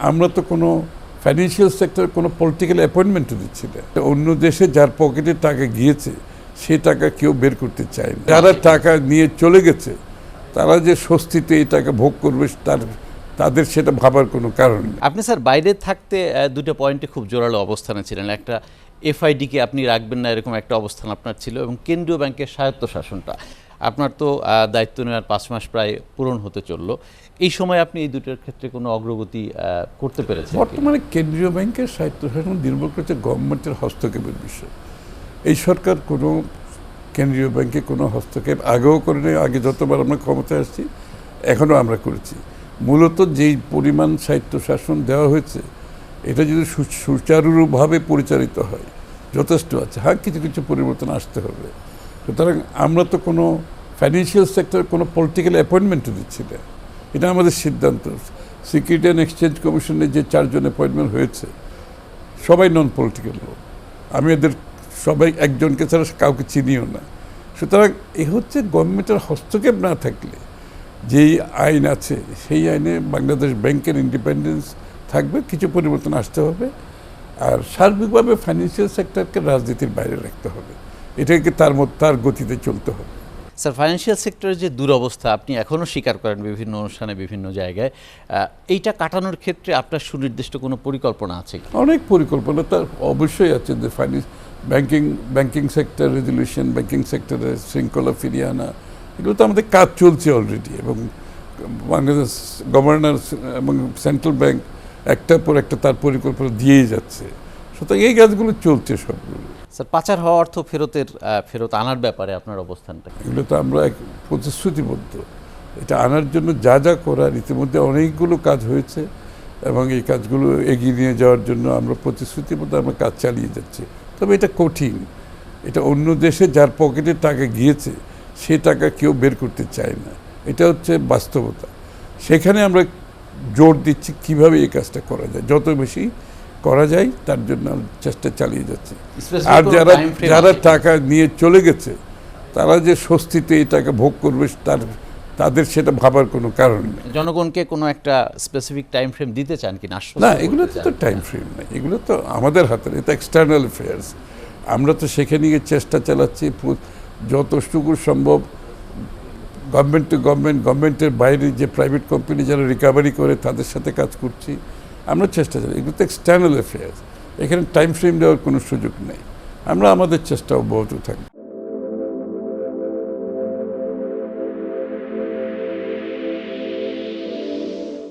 আমরা তো কোনো ফাইন্যান্সিয়াল সেক্টরে কোনো পলিটিক্যাল অ্যাপয়েন্টমেন্টও দিচ্ছি না। অন্য দেশে যার পকেটে টাকা গিয়েছে সে টাকা কেউ বের করতে চায় না। যারা টাকা নিয়ে চলে গেছে তারা যে স্বস্তিতে এই টাকা ভোগ করবে তাদের সেটা ভাবার কোনো কারণ নেই। আপনি স্যার বাইরে থাকতে দুটো পয়েন্টে খুব জোরালো অবস্থানে ছিলেন। একটা এফআইডিকে আপনি রাখবেন না এরকম একটা অবস্থান আপনার ছিল, এবং কেন্দ্রীয় ব্যাংকের স্বায়ত্তশাসনটা আপনার তো দায়িত্ব নেওয়ার 5 মাস প্রায় পূরণ হতে চললো। এই সময় আপনি এই দুটোর ক্ষেত্রে কোনো অগ্রগতি করতে পেরেছেন? বর্তমানে কেন্দ্রীয় ব্যাংকের স্বায়ত্তশাসন নির্ভর করছে গভর্নমেন্টের হস্তক্ষেপের বিষয়। এই সরকার কোনো কেন্দ্রীয় ব্যাংকে কোনো হস্তক্ষেপ আগেও করেনি, আগে যতবার আমরা ক্ষমতায় আসছি এখনও আমরা করেছি। মূলত যেই পরিমাণ স্বায়ত্তশাসন দেওয়া হয়েছে এটা যদি সুচারুভাবে পরিচালিত হয় যথেষ্ট আছে। হ্যাঁ, কিছু কিছু পরিবর্তন আসতে হবে। সুতরাং আমরা তো কোনো ফাইন্যান্সিয়াল সেক্টরে কোনো পলিটিক্যাল অ্যাপয়েন্টমেন্টও দিচ্ছি না, এটা আমাদের সিদ্ধান্ত। সিকিউরিটি অ্যান্ড এক্সচেঞ্জ কমিশনে যে 4 জন অ্যাপয়েন্টমেন্ট হয়েছে সবাই নন পলিটিক্যাল লোক। আমি এদের সবাই একজনকে ছাড়া কাউকে চিনিও না। সুতরাং এই হচ্ছে গভর্নমেন্টের হস্তক্ষেপ না থাকলে যেই আইন আছে সেই আইনে বাংলাদেশ ব্যাংকের ইন্ডিপেন্ডেন্স থাকবে, কিছু পরিবর্তন আসতে হবে। আর সার্বিকভাবে ফাইন্যান্সিয়াল সেক্টরকে রাজনীতির বাইরে রাখতে হবে, এটাকে তার গতিতে চলতে হবে। স্যার, ফাইন্যান্সিয়াল সেক্টরের যে দুরবস্থা আপনি এখনও স্বীকার করেন বিভিন্ন অনুষ্ঠানে বিভিন্ন জায়গায়, এইটা কাটানোর ক্ষেত্রে আপনার সুনির্দিষ্ট কোনো পরিকল্পনা আছে? অনেক পরিকল্পনা তার অবশ্যই আছে। যে ব্যাংকিং সেক্টর রেজুলেশন, ব্যাংকিং সেক্টরের শৃঙ্খলা ফিরিয়ে আনা, এগুলো তো আমাদের কাজ চলছে অলরেডি। এবং বাংলাদেশ গভর্নর এবং সেন্ট্রাল ব্যাংক একটার পর একটা তার পরিকল্পনা দিয়েই যাচ্ছে। সুতরাং এই কাজগুলো চলছে সবগুলো। স্যার, পাচার হওয়া অর্থ ফেরত আনার ব্যাপারে আপনার অবস্থানটা? এগুলো তো আমরা প্রতিশ্রুতিবদ্ধ। এটা আনার জন্য যা যা করার ইতিমধ্যে অনেকগুলো কাজ হয়েছে, এবং এই কাজগুলো এগিয়ে নিয়ে যাওয়ার জন্য আমরা প্রতিশ্রুতিবদ্ধ, আমরা কাজ চালিয়ে যাচ্ছি। তবে এটা কঠিন। এটা অন্য দেশে যার পকেটে টাকা গিয়েছে সে টাকা কেউ বের করতে চায় না, এটা হচ্ছে বাস্তবতা। সেখানে আমরা জোর দিচ্ছি কিভাবে এই কাজটা করা যায়, যত বেশি করা যায় তার জন্য চেষ্টা চালিয়ে যাচ্ছে। আর যারা টাকা নিয়ে চলে গেছে তারা যে স্বস্তিতে এই টাকা ভোগ করবে তাদের সেটা ভাবার কোনো কারণ নেই। জনগণকে কোনো একটা স্পেসিফিক টাইম ফ্রেম দিতে চান কিনা? না, এগুলোতে তো টাইম ফ্রেম নেই, এগুলো তো আমাদের হাতে, এটা এক্সটার্নাল অ্যাফেয়ার্স। আমরা তো সেখানে গিয়ে চেষ্টা চালাচ্ছি যতটুকু সম্ভব গভর্নমেন্ট টু গভর্নমেন্টের বাইরে যে প্রাইভেট কোম্পানি যারা রিকভারি করে তাদের সাথে কাজ করছি, আমরা চেষ্টা চালাই। এগুলো তো এক্সটার্নাল অ্যাফেয়ার্স, এখানে টাইম ফ্রেম দেওয়ার কোনো সুযোগ নেই। আমরা আমাদের চেষ্টা অব্যাহত থাকবো।